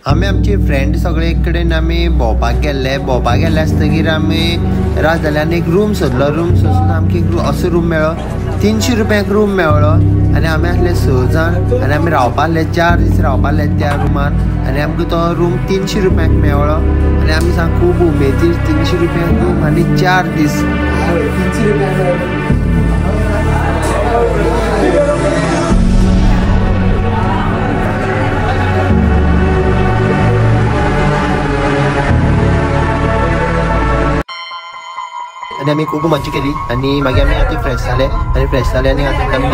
आमी आमचे फ्रेंड सगळे एक कडेन आमी भोंवपाक गेल्ले आसतकीर आमी रात जाल्यार आनी एक रूम सोदलो. रूम सोदून आमकां असो रूम मेळ्ळो. 300 रुपयांक रूम मेळ्ळो आनी आमी आसले 6 जाण आनी आमी रावपा आसले 4 दीस रावपा आसले त्या रूमान आनी आमकां तो रूम 300 रुपयांक मेळ्ळो आनी आमी सांग खूब उमेदीर 300 रुपयांक रूम आनी 4 दीस. आनी आमी खूब मज्जा केली आनी मागीर आमी आतां फ्रेश जाले आनी आतां आमी